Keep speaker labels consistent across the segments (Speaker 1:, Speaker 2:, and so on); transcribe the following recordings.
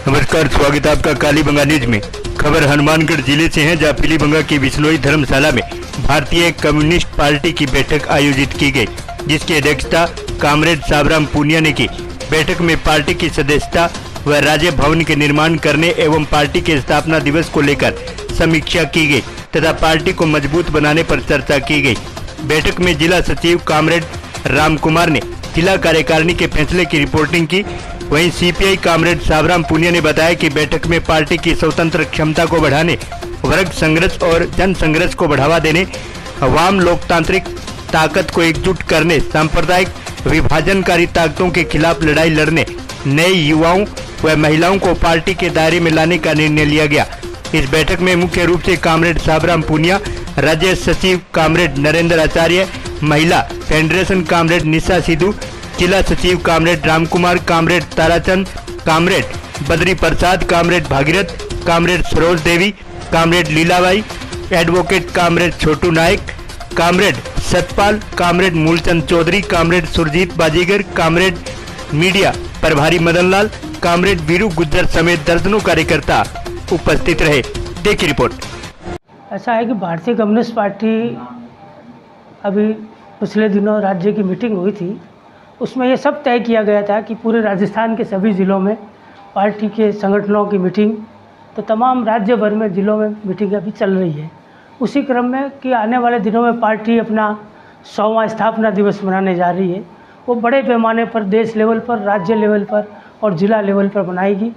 Speaker 1: नमस्कार, स्वागत है आपका कालीबंगा न्यूज में। खबर हनुमानगढ़ जिले से है, जहां पीलीबंगा की बिश्नोई धर्मशाला में भारतीय कम्युनिस्ट पार्टी की बैठक आयोजित की गई, जिसकी अध्यक्षता कामरेड साबराम पूनिया ने की। बैठक में पार्टी की सदस्यता व राज्य भवन के निर्माण करने एवं पार्टी के स्थापना दिवस को लेकर समीक्षा की गई तथा पार्टी को मजबूत बनाने पर चर्चा की गई। बैठक में जिला सचिव कामरेड राम कुमार ने जिला कार्यकारिणी के फैसले की रिपोर्टिंग की। वहीं सीपीआई कामरेड साबराम पूनिया ने बताया कि बैठक में पार्टी की स्वतंत्र क्षमता को बढ़ाने, वर्ग संघर्ष और जन संघर्ष को बढ़ावा देने, अवाम लोकतांत्रिक ताकत को एकजुट करने, सांप्रदायिक विभाजनकारी ताकतों के खिलाफ लड़ाई लड़ने, नए युवाओं व महिलाओं को पार्टी के दायरे में लाने का निर्णय लिया गया। इस बैठक में मुख्य रूप से कामरेड साबराम पूनिया, राज्य सचिव कामरेड नरेंद्र आचार्य, महिला फेडरेशन कामरेड निशा सिद्धू, जिला सचिव comrade Ramkumar, comrade Tarachand, comrade Badri Prasad, comrade Bhagirath, comrade Saroj Devi, comrade Leelabai, advocate comrade Chhotu Nayak, comrade Satpal, comrade Moolchand Chaudhary, comrade Surjeet Bajigar, comrade media प्रभारी मदनलाल, कामरेड वीरू गुज्जर समेत दर्जनों कार्यकर्ता उपस्थित रहे। देखिए रिपोर्ट।
Speaker 2: ऐसा है कि भारतीय कम्युनिस्ट पार्टी अभी पिछले दिनों राज्य की मीटिंग हुई थी, उसमें ये सब तय किया गया था कि पूरे राजस्थान के सभी ज़िलों में पार्टी के संगठनों की मीटिंग, तो तमाम राज्य भर में ज़िलों में मीटिंग अभी चल रही है। उसी क्रम में कि आने वाले दिनों में पार्टी अपना 100वां स्थापना दिवस मनाने जा रही है। वो बड़े पैमाने पर देश लेवल पर, राज्य लेवल पर और ज़िला लेवल पर बनाएगी।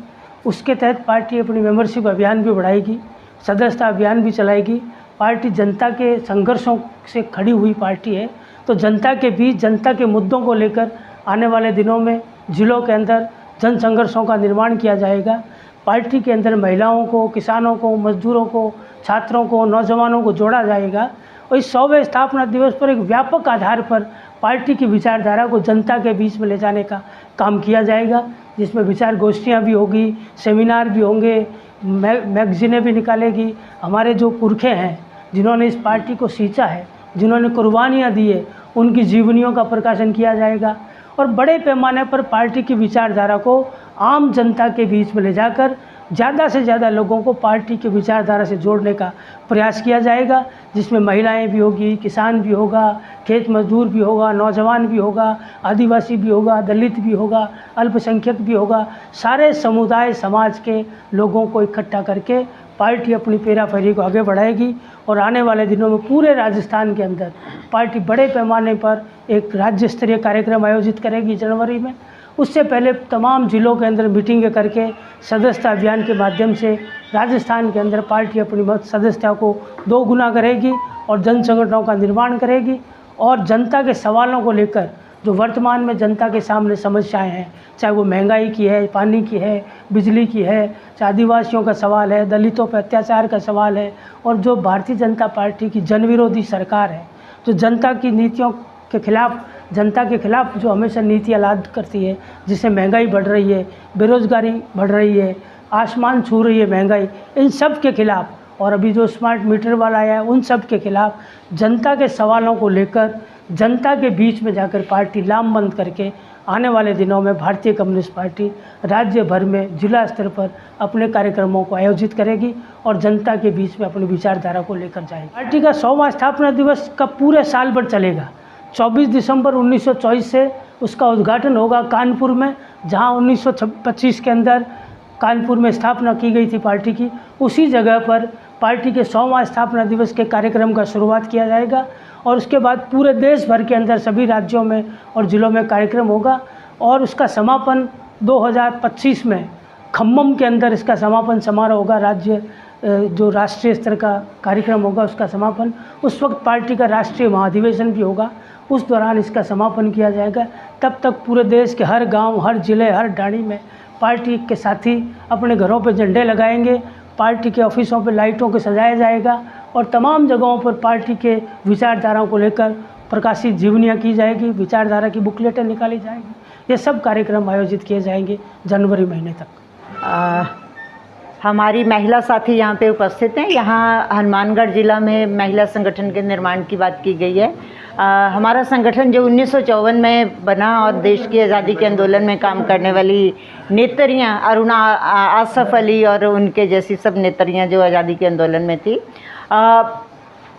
Speaker 2: उसके तहत पार्टी अपनी मेंबरशिप अभियान भी बढ़ाएगी, सदस्यता अभियान भी चलाएगी। पार्टी जनता के संघर्षों से खड़ी हुई पार्टी है, तो जनता के बीच जनता के मुद्दों को लेकर आने वाले दिनों में जिलों के अंदर जन संघर्षों का निर्माण किया जाएगा। पार्टी के अंदर महिलाओं को, किसानों को, मजदूरों को, छात्रों को, नौजवानों को जोड़ा जाएगा और इस 100वें स्थापना दिवस पर एक व्यापक आधार पर पार्टी की विचारधारा को जनता के बीच में ले जाने का काम किया जाएगा, जिसमें विचार गोष्ठियाँ भी होगी, सेमिनार भी होंगे, मैगजीनें भी निकालेगी। हमारे जो पुरखे हैं जिन्होंने इस पार्टी को सींचा है, जिन्होंने कुर्बानियाँ दी है, उनकी जीवनियों का प्रकाशन किया जाएगा और बड़े पैमाने पर पार्टी की विचारधारा को आम जनता के बीच में ले जाकर ज़्यादा से ज़्यादा लोगों को पार्टी की विचारधारा से जोड़ने का प्रयास किया जाएगा, जिसमें महिलाएं भी होगी, किसान भी होगा, खेत मजदूर भी होगा, नौजवान भी होगा, आदिवासी भी होगा, दलित भी होगा, अल्पसंख्यक भी होगा। सारे समुदाय समाज के लोगों को इकट्ठा करके पार्टी अपनी पेराफेरी को आगे बढ़ाएगी और आने वाले दिनों में पूरे राजस्थान के अंदर पार्टी बड़े पैमाने पर एक राज्य स्तरीय कार्यक्रम आयोजित करेगी जनवरी में। उससे पहले तमाम ज़िलों के अंदर मीटिंगें करके सदस्यता अभियान के माध्यम से राजस्थान के अंदर पार्टी अपनी सदस्यता को 2 गुना करेगी और जन संगठनों का निर्माण करेगी और जनता के सवालों को लेकर जो वर्तमान में जनता के सामने समस्याएं हैं, चाहे वो महंगाई की है, पानी की है, बिजली की है, चाहे आदिवासियों का सवाल है, दलितों पर अत्याचार का सवाल है, और जो भारतीय जनता पार्टी की जनविरोधी सरकार है, जो जनता की नीतियों के खिलाफ, जनता के खिलाफ जो हमेशा नीतियाँ लाद करती है, जिससे महंगाई बढ़ रही है, बेरोजगारी बढ़ रही है, आसमान छू रही है महंगाई, इन सब के खिलाफ, और अभी जो स्मार्ट मीटर वाला आया है, उन सब के खिलाफ जनता के सवालों को लेकर जनता के बीच में जाकर पार्टी लामबंद करके आने वाले दिनों में भारतीय कम्युनिस्ट पार्टी राज्य भर में जिला स्तर पर अपने कार्यक्रमों को आयोजित करेगी और जनता के बीच में अपनी विचारधारा को लेकर जाएगी। पार्टी का 100वां स्थापना दिवस का पूरे साल भर चलेगा। 24 दिसंबर 1924 से उसका उद्घाटन होगा कानपुर में, जहां 1925 के अंदर कानपुर में स्थापना की गई थी पार्टी की। उसी जगह पर पार्टी के 100वां स्थापना दिवस के कार्यक्रम का शुरुआत किया जाएगा और उसके बाद पूरे देश भर के अंदर सभी राज्यों में और ज़िलों में कार्यक्रम होगा और उसका समापन 2025 में खम्मम के अंदर इसका समापन समारोह होगा। राज्य जो राष्ट्रीय स्तर का कार्यक्रम होगा उसका समापन, उस वक्त पार्टी का राष्ट्रीय महाधिवेशन भी होगा, उस दौरान इसका समापन किया जाएगा। तब तक पूरे देश के हर गांव, हर जिले, हर डाणी में पार्टी के साथी अपने घरों पर झंडे लगाएंगे, पार्टी के ऑफिसों पर लाइटों को सजाया जाएगा और तमाम जगहों पर पार्टी के विचारधाराओं को लेकर प्रकाशित जीवनियाँ की जाएगी, विचारधारा की बुकलेटें निकाली जाएगी। ये सब कार्यक्रम आयोजित किए जाएंगे जनवरी महीने तक।
Speaker 3: हमारी महिला साथी यहाँ पे उपस्थित हैं। यहाँ हनुमानगढ़ ज़िला में महिला संगठन के निर्माण की बात की गई है। हमारा संगठन जो 1954 में बना और देश की आज़ादी के आंदोलन में काम करने वाली नेत्रियाँ अरुणा आसफ़ अली और उनके जैसी सब नेत्रियाँ जो आज़ादी के आंदोलन में थी,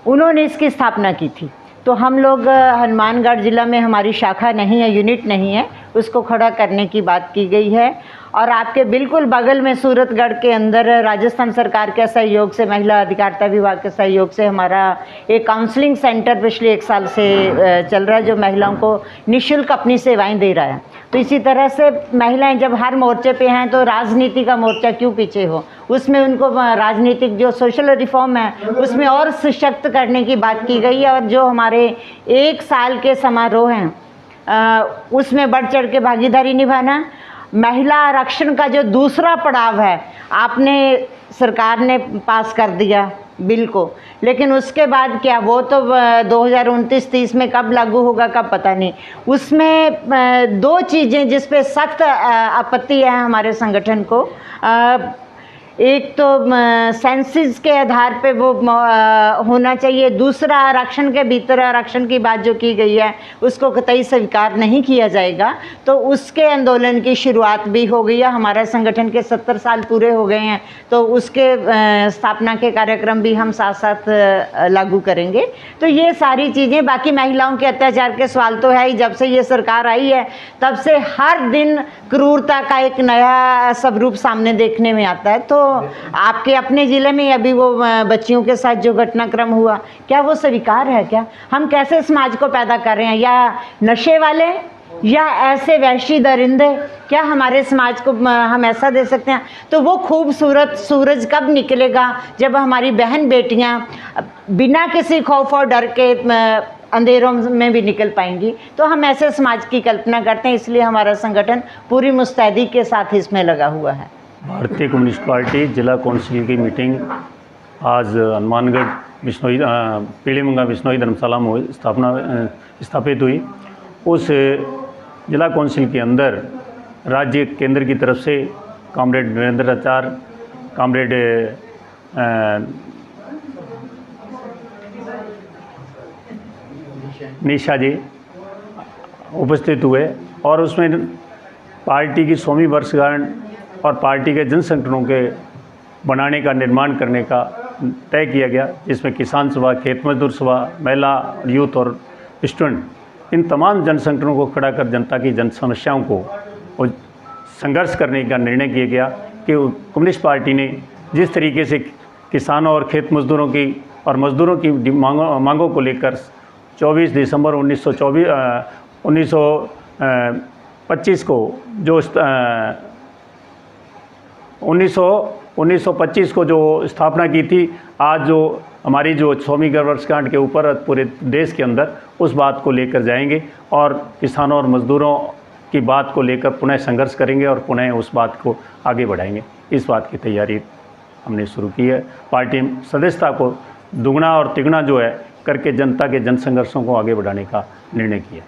Speaker 3: उन्होंने इसकी स्थापना की थी। तो हम लोग हनुमानगढ़ ज़िला में हमारी शाखा नहीं है, यूनिट नहीं है, उसको खड़ा करने की बात की गई है। और आपके बिल्कुल बगल में सूरतगढ़ के अंदर राजस्थान सरकार के सहयोग से, महिला अधिकारिता विभाग के सहयोग से हमारा एक काउंसलिंग सेंटर पिछले 1 साल से चल रहा है, जो महिलाओं को निःशुल्क अपनी सेवाएं दे रहा है। तो इसी तरह से महिलाएं जब हर मोर्चे पे हैं तो राजनीति का मोर्चा क्यों पीछे हो, उसमें उनको राजनीतिक जो सोशल रिफॉर्म है उसमें और सशक्त करने की बात की गई है। और जो हमारे 1 साल के समारोह हैं उसमें बढ़ चढ़ के भागीदारी निभाना। महिला आरक्षण का जो दूसरा पड़ाव है, आपने सरकार ने पास कर दिया बिल को, लेकिन उसके बाद क्या, वो तो 2029-30 में कब लागू होगा कब पता नहीं। उसमें 2 चीज़ें जिस पे सख्त आपत्ति है हमारे संगठन को। एक तो सेंसिस के आधार पे वो होना चाहिए, दूसरा आरक्षण के भीतर आरक्षण की बात जो की गई है उसको कतई स्वीकार नहीं किया जाएगा। तो उसके आंदोलन की शुरुआत भी हो गई है। हमारा संगठन के 70 साल पूरे हो गए हैं, तो उसके स्थापना के कार्यक्रम भी हम साथ साथ लागू करेंगे। तो ये सारी चीज़ें, बाकी महिलाओं के अत्याचार के सवाल तो है ही। जब से ये सरकार आई है तब से हर दिन क्रूरता का एक नया स्वरूप सामने देखने में आता है। तो आपके अपने ज़िले में अभी वो बच्चियों के साथ जो घटनाक्रम हुआ, क्या वो स्वीकार है? क्या हम कैसे समाज को पैदा कर रहे हैं? या नशे वाले या ऐसे वैशी दरिंदे, क्या हमारे समाज को हम ऐसा दे सकते हैं? तो वो खूबसूरत सूरज कब निकलेगा जब हमारी बहन बेटियां बिना किसी खौफ और डर के अंधेरों में भी निकल पाएंगी। तो हम ऐसे समाज की कल्पना करते हैं, इसलिए हमारा संगठन पूरी मुस्तैदी के साथ इसमें लगा हुआ है।
Speaker 4: भारतीय कम्युनिस्ट पार्टी जिला कौंसिल की मीटिंग आज हनुमानगढ़ बिश्नोई पीलीबंगा बिश्नोई धर्मशाला में स्थापित हुई। उस जिला कौंसिल के अंदर राज्य केंद्र की तरफ से कॉमरेड नरेंद्र आचार्य, कॉमरेड निशा जी उपस्थित हुए और उसमें पार्टी की 100वीं वर्षगांठ और पार्टी के जन संगठनों के बनाने का, निर्माण करने का तय किया गया, जिसमें किसान सभा, खेत मजदूर सभा, महिला, यूथ और स्टूडेंट, इन तमाम जन संगठनों को खड़ा कर जनता की जन समस्याओं को और संघर्ष करने का निर्णय किया गया। कि कम्युनिस्ट पार्टी ने जिस तरीके से किसानों और खेत मजदूरों की और मजदूरों की मांगों को लेकर 24 दिसंबर 1925 को जो 1925 को जो स्थापना की थी, आज जो हमारी जो 100वीं वर्षगांठ के ऊपर पूरे देश के अंदर उस बात को लेकर जाएंगे और किसानों और मजदूरों की बात को लेकर पुनः संघर्ष करेंगे और पुनः उस बात को आगे बढ़ाएंगे। इस बात की तैयारी हमने शुरू की है। पार्टी सदस्यता को दुगना और तिगुना जो है करके जनता के जन संघर्षों को आगे बढ़ाने का निर्णय किया।